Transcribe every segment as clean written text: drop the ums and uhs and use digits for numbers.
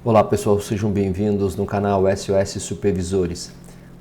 Olá pessoal, sejam bem-vindos no canal SOS Supervisores.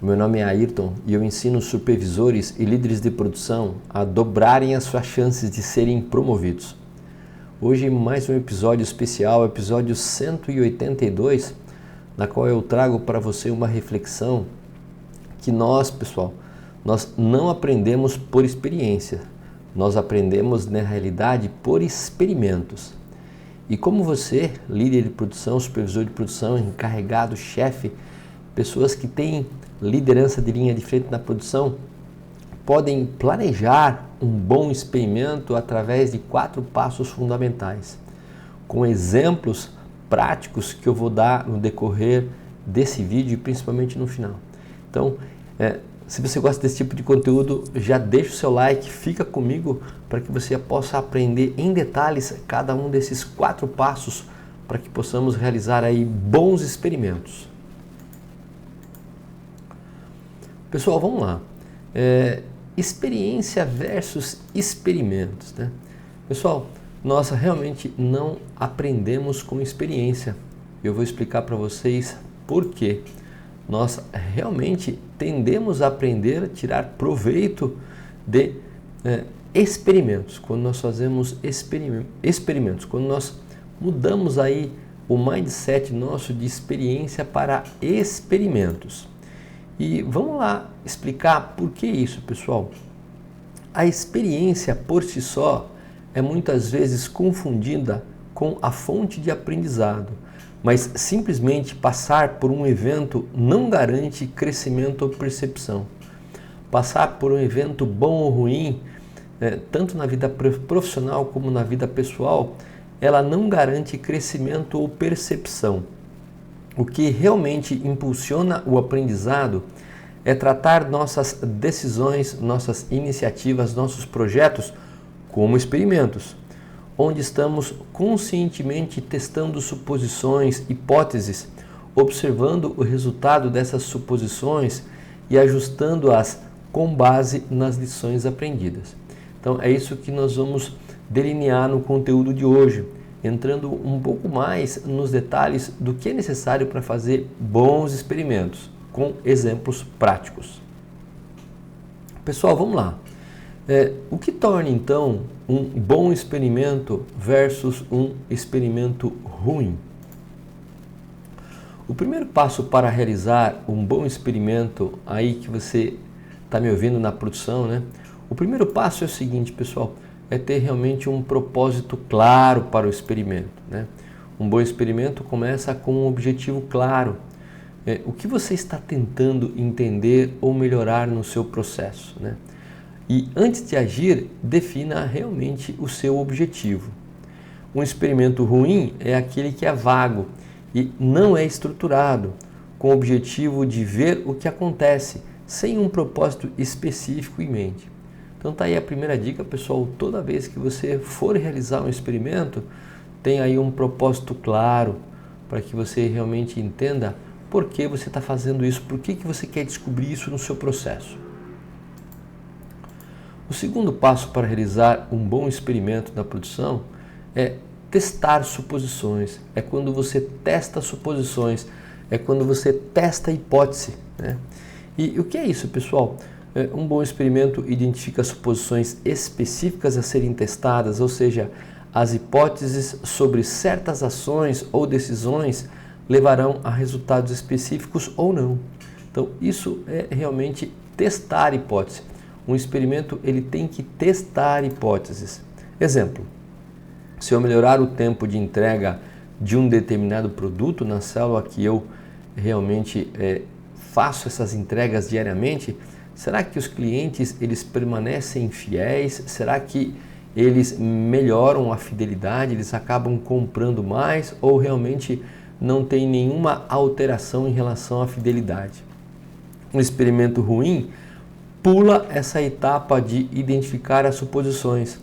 O meu nome é Ayrton e eu ensino supervisores e líderes de produção a dobrarem as suas chances de serem promovidos. Hoje mais um episódio especial, episódio 182, na qual eu trago para você uma reflexão que nós não aprendemos por experiência, nós aprendemos na realidade por experimentos. E como você, líder de produção, supervisor de produção, encarregado, chefe, pessoas que têm liderança de linha de frente na produção, podem planejar um bom experimento através de 4 passos fundamentais, com exemplos práticos que eu vou dar no decorrer desse vídeo e principalmente no final. Então, se você gosta desse tipo de conteúdo, já deixa o seu like, fica comigo para que você possa aprender em detalhes cada um desses 4 passos para que possamos realizar aí bons experimentos. Pessoal, vamos lá. Experiência versus experimentos, né? Pessoal, nós realmente não aprendemos com experiência. Eu vou explicar para vocês por quê. Nós realmente tendemos a aprender a tirar proveito de experimentos, quando nós fazemos experimentos, quando nós mudamos aí o mindset nosso de experiência para experimentos. E vamos lá explicar por que isso, pessoal. A experiência por si só é muitas vezes confundida com a fonte de aprendizado. Mas simplesmente passar por um evento não garante crescimento ou percepção. Passar por um evento bom ou ruim, tanto na vida profissional como na vida pessoal, ela não garante crescimento ou percepção. O que realmente impulsiona o aprendizado é tratar nossas decisões, nossas iniciativas, nossos projetos como experimentos, onde estamos conscientemente testando suposições, hipóteses, observando o resultado dessas suposições e ajustando-as com base nas lições aprendidas. Então é isso que nós vamos delinear no conteúdo de hoje, entrando um pouco mais nos detalhes do que é necessário para fazer bons experimentos, com exemplos práticos. Pessoal, vamos lá. O que torna então um bom experimento versus um experimento ruim? O primeiro passo para realizar um bom experimento, aí que você está me ouvindo na produção, né? O primeiro passo é o seguinte, pessoal, é ter realmente um propósito claro para o experimento, né? Um bom experimento começa com um objetivo claro. O que você está tentando entender ou melhorar no seu processo, né? E antes de agir, defina realmente o seu objetivo. Um experimento ruim é aquele que é vago e não é estruturado, com o objetivo de ver o que acontece, sem um propósito específico em mente. Então tá aí a primeira dica, pessoal, toda vez que você for realizar um experimento, tenha aí um propósito claro, para que você realmente entenda por que você está fazendo isso, por que você quer descobrir isso no seu processo. O segundo passo para realizar um bom experimento na produção é testar suposições. É quando você testa suposições, é quando você testa a hipótese, né? E o que é isso, pessoal? Um bom experimento identifica suposições específicas a serem testadas, ou seja, as hipóteses sobre certas ações ou decisões levarão a resultados específicos ou não. Então, isso é realmente testar a hipótese. Um experimento ele tem que testar hipóteses. Exemplo, se eu melhorar o tempo de entrega de um determinado produto na célula que eu realmente faço essas entregas diariamente, será que os clientes eles permanecem fiéis? Será que eles melhoram a fidelidade? Eles acabam comprando mais ou realmente não tem nenhuma alteração em relação à fidelidade? Um experimento ruim pula essa etapa de identificar as suposições,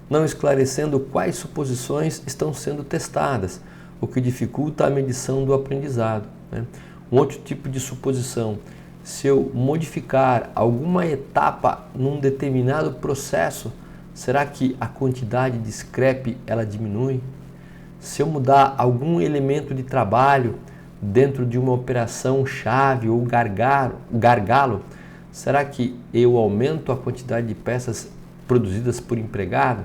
não esclarecendo quais suposições estão sendo testadas, o que dificulta a medição do aprendizado, né? Um outro tipo de suposição, se eu modificar alguma etapa num determinado processo, será que a quantidade de scrap ela diminui? se eu mudar algum elemento de trabalho dentro de uma operação chave ou gargalo, será que eu aumento a quantidade de peças produzidas por empregado?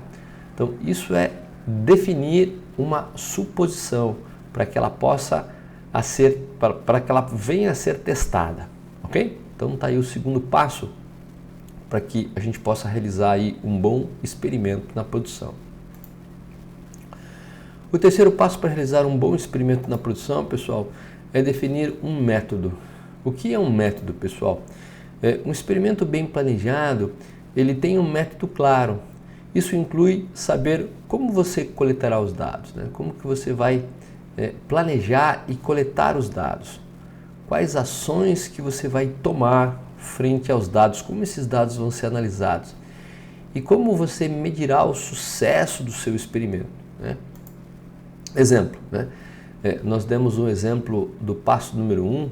Então, isso é definir uma suposição para que ela para que ela venha a ser testada, ok? Então, está aí o segundo passo para que a gente possa realizar aí um bom experimento na produção. O terceiro passo para realizar um bom experimento na produção, pessoal, é definir um método. O que é um método, pessoal? Um experimento bem planejado, ele tem um método claro. Isso inclui saber como você coletará os dados, né? Como que você vai planejar e coletar os dados. Quais ações que você vai tomar frente aos dados, como esses dados vão ser analisados. E como você medirá o sucesso do seu experimento, né? Exemplo, né? Nós demos um exemplo do passo número 1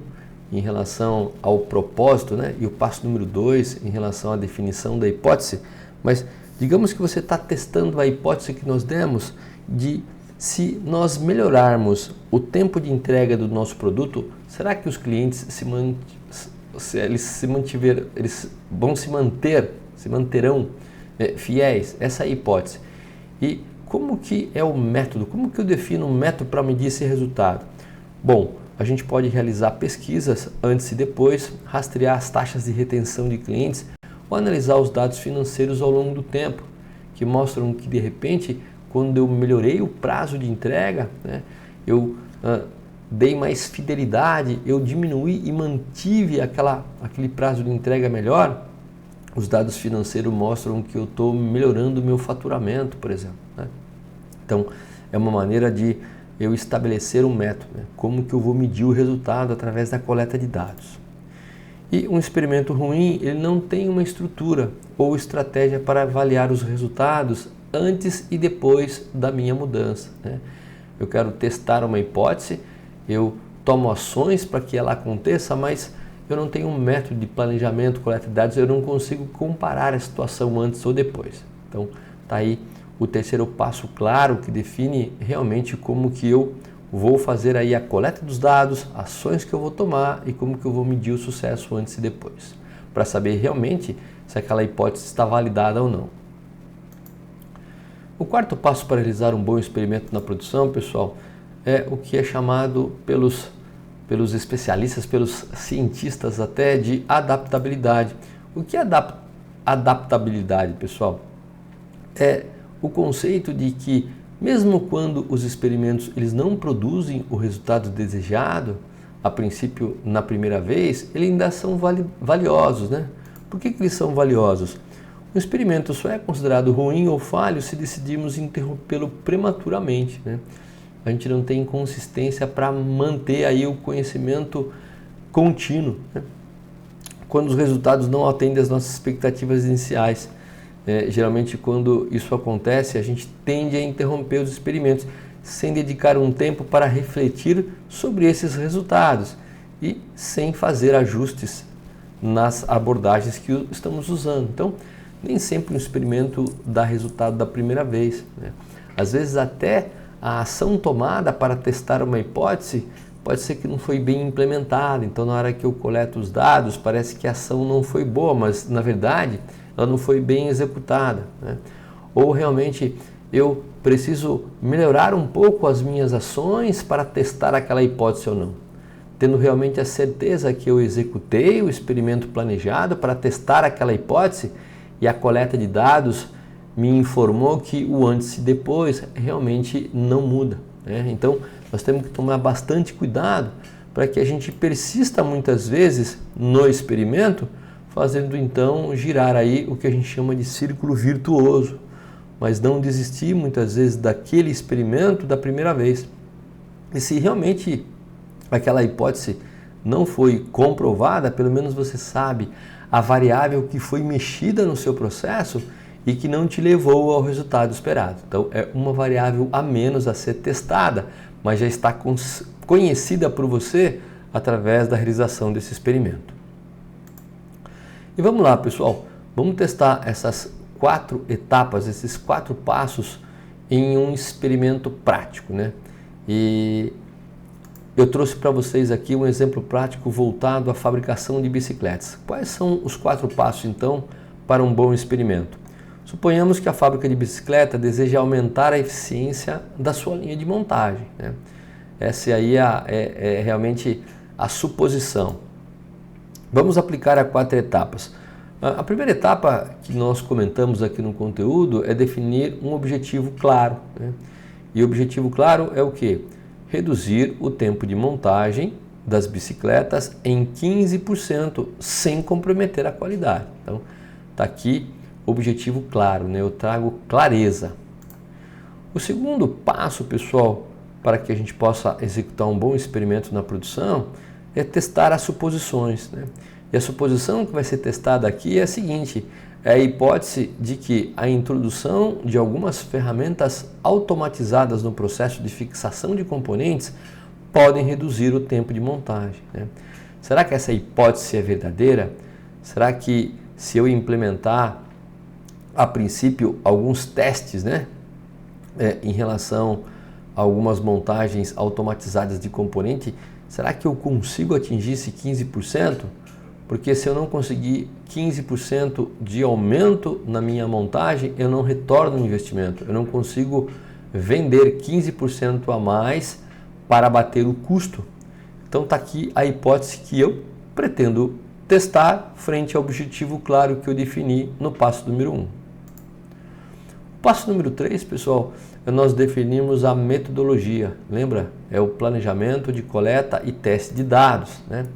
em relação ao propósito, né? E o passo número 2 em relação à definição da hipótese, mas digamos que você está testando a hipótese que nós demos de se nós melhorarmos o tempo de entrega do nosso produto, será que os clientes eles vão se manterão fiéis? Essa é a hipótese. E como que é o método? Como que eu defino um método para medir esse resultado? Bom, a gente pode realizar pesquisas antes e depois, rastrear as taxas de retenção de clientes ou analisar os dados financeiros ao longo do tempo, que mostram que de repente, quando eu melhorei o prazo de entrega, né, eu dei mais fidelidade, eu diminuí e mantive aquele prazo de entrega melhor, os dados financeiros mostram que eu estou melhorando o meu faturamento, por exemplo, né? Então, é uma maneira de eu estabelecer um método, né? Como que eu vou medir o resultado através da coleta de dados. E um experimento ruim, ele não tem uma estrutura ou estratégia para avaliar os resultados antes e depois da minha mudança, né? Eu quero testar uma hipótese, eu tomo ações para que ela aconteça, mas eu não tenho um método de planejamento, coleta de dados, eu não consigo comparar a situação antes ou depois. Então, está aí o terceiro passo claro que define realmente como que eu vou fazer aí a coleta dos dados, ações que eu vou tomar e como que eu vou medir o sucesso antes e depois, para saber realmente se aquela hipótese está validada ou não. O quarto passo para realizar um bom experimento na produção, pessoal, é o que é chamado pelos especialistas, pelos cientistas até, de adaptabilidade. O que é adaptabilidade, pessoal? É o conceito de que mesmo quando os experimentos eles não produzem o resultado desejado, a princípio na primeira vez, eles ainda são valiosos, né? Por que eles são valiosos? O experimento só é considerado ruim ou falho se decidirmos interrompê-lo prematuramente, né? A gente não tem consistência para manter aí o conhecimento contínuo, né? Quando os resultados não atendem às nossas expectativas iniciais. Geralmente quando isso acontece, a gente tende a interromper os experimentos sem dedicar um tempo para refletir sobre esses resultados e sem fazer ajustes nas abordagens que estamos usando. Então, nem sempre um experimento dá resultado da primeira vez, né? Às vezes até a ação tomada para testar uma hipótese pode ser que não foi bem implementada. Então, na hora que eu coleto os dados, parece que a ação não foi boa, mas na verdade ela não foi bem executada, né? Ou realmente eu preciso melhorar um pouco as minhas ações para testar aquela hipótese ou não, tendo realmente a certeza que eu executei o experimento planejado para testar aquela hipótese e a coleta de dados me informou que o antes e depois realmente não muda, né? Então, nós temos que tomar bastante cuidado para que a gente persista muitas vezes no experimento, fazendo então girar aí o que a gente chama de círculo virtuoso, mas não desistir muitas vezes daquele experimento da primeira vez. E se realmente aquela hipótese não foi comprovada, pelo menos você sabe a variável que foi mexida no seu processo e que não te levou ao resultado esperado. Então é uma variável a menos a ser testada, mas já está conhecida por você através da realização desse experimento. E vamos lá, pessoal, vamos testar essas 4 etapas, esses 4 passos em um experimento prático, né? E eu trouxe para vocês aqui um exemplo prático voltado à fabricação de bicicletas. Quais são os 4 passos, então, para um bom experimento? Suponhamos que a fábrica de bicicleta deseja aumentar a eficiência da sua linha de montagem, né? Essa aí é realmente a suposição. Vamos aplicar a 4 etapas. A primeira etapa que nós comentamos aqui no conteúdo é definir um objetivo claro, né? E o objetivo claro é o quê? Reduzir o tempo de montagem das bicicletas em 15% sem comprometer a qualidade. Então, está aqui o objetivo claro, né? Eu trago clareza. O segundo passo, pessoal, para que a gente possa executar um bom experimento na produção é testar as suposições, né? E a suposição que vai ser testada aqui é a seguinte: é a hipótese de que a introdução de algumas ferramentas automatizadas no processo de fixação de componentes podem reduzir o tempo de montagem, né? Será que essa hipótese é verdadeira? Será que se eu implementar a princípio alguns testes, né, em relação a algumas montagens automatizadas de componente, será que eu consigo atingir esse 15%? Porque se eu não conseguir 15% de aumento na minha montagem, eu não retorno o investimento. Eu não consigo vender 15% a mais para abater o custo. Então está aqui a hipótese que eu pretendo testar frente ao objetivo claro que eu defini no passo número 1. O passo número 3, pessoal, nós definimos a metodologia. Lembra? É o planejamento de coleta e teste de dados, né?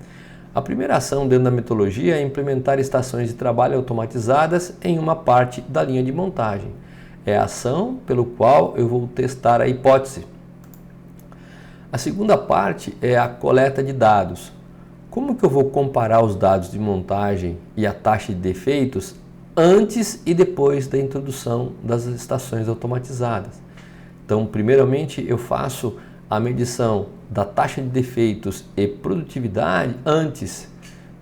A primeira ação dentro da metodologia é implementar estações de trabalho automatizadas em uma parte da linha de montagem. É a ação pelo qual eu vou testar a hipótese. A segunda parte é a coleta de dados. Como que eu vou comparar os dados de montagem e a taxa de defeitos antes e depois da introdução das estações automatizadas? Então, primeiramente, eu faço a medição da taxa de defeitos e produtividade antes.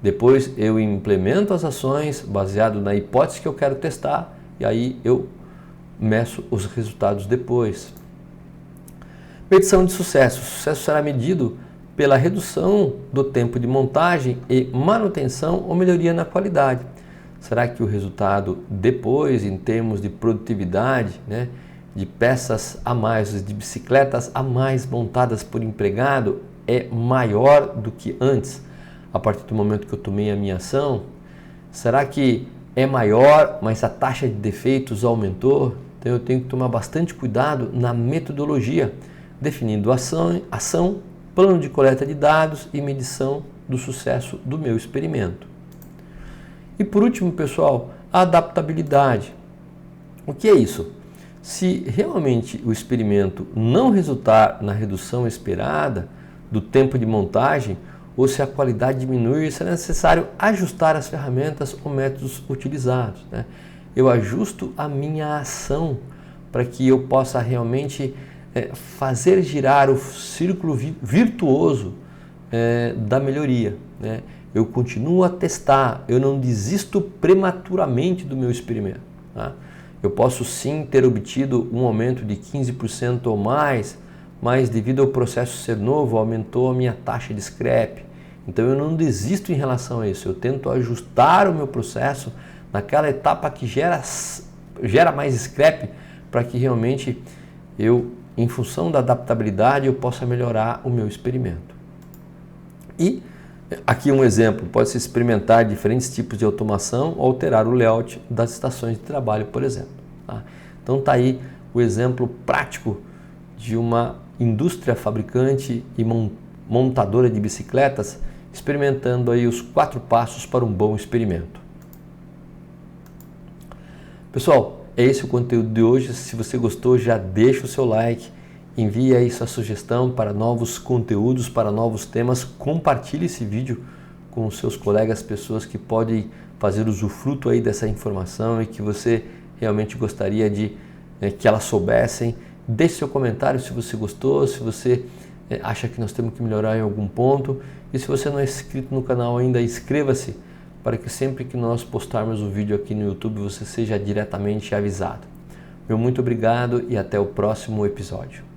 Depois eu implemento as ações baseado na hipótese que eu quero testar e aí eu meço os resultados depois. Medição de sucesso. O sucesso será medido pela redução do tempo de montagem e manutenção ou melhoria na qualidade. Será que o resultado depois, em termos de produtividade, né, de peças a mais, de bicicletas a mais montadas por empregado, é maior do que antes, a partir do momento que eu tomei a minha ação? Será que é maior, mas a taxa de defeitos aumentou? Então eu tenho que tomar bastante cuidado na metodologia, definindo ação, plano de coleta de dados e medição do sucesso do meu experimento. E por último, pessoal, a adaptabilidade. O que é isso? Se realmente o experimento não resultar na redução esperada do tempo de montagem, ou se a qualidade diminuir, será necessário ajustar as ferramentas ou métodos utilizados, né? Eu ajusto a minha ação para que eu possa realmente fazer girar o círculo virtuoso da melhoria, né? Eu continuo a testar, eu não desisto prematuramente do meu experimento, tá? Eu posso sim ter obtido um aumento de 15% ou mais, mas devido ao processo ser novo, aumentou a minha taxa de scrap. Então eu não desisto em relação a isso, eu tento ajustar o meu processo naquela etapa que gera mais scrap, para que realmente eu, em função da adaptabilidade, eu possa melhorar o meu experimento. E aqui um exemplo, pode-se experimentar diferentes tipos de automação ou alterar o layout das estações de trabalho, por exemplo, tá? Então está aí o exemplo prático de uma indústria fabricante e montadora de bicicletas experimentando aí os 4 passos para um bom experimento. Pessoal, é esse o conteúdo de hoje. Se você gostou, já deixa o seu like. Envie aí sua sugestão para novos conteúdos, para novos temas. Compartilhe esse vídeo com os seus colegas, pessoas que podem fazer usufruto aí dessa informação e que você realmente gostaria de que elas soubessem. Deixe seu comentário se você gostou, se você acha que nós temos que melhorar em algum ponto. E se você não é inscrito no canal ainda, inscreva-se para que sempre que nós postarmos o vídeo aqui no YouTube você seja diretamente avisado. Meu muito obrigado e até o próximo episódio.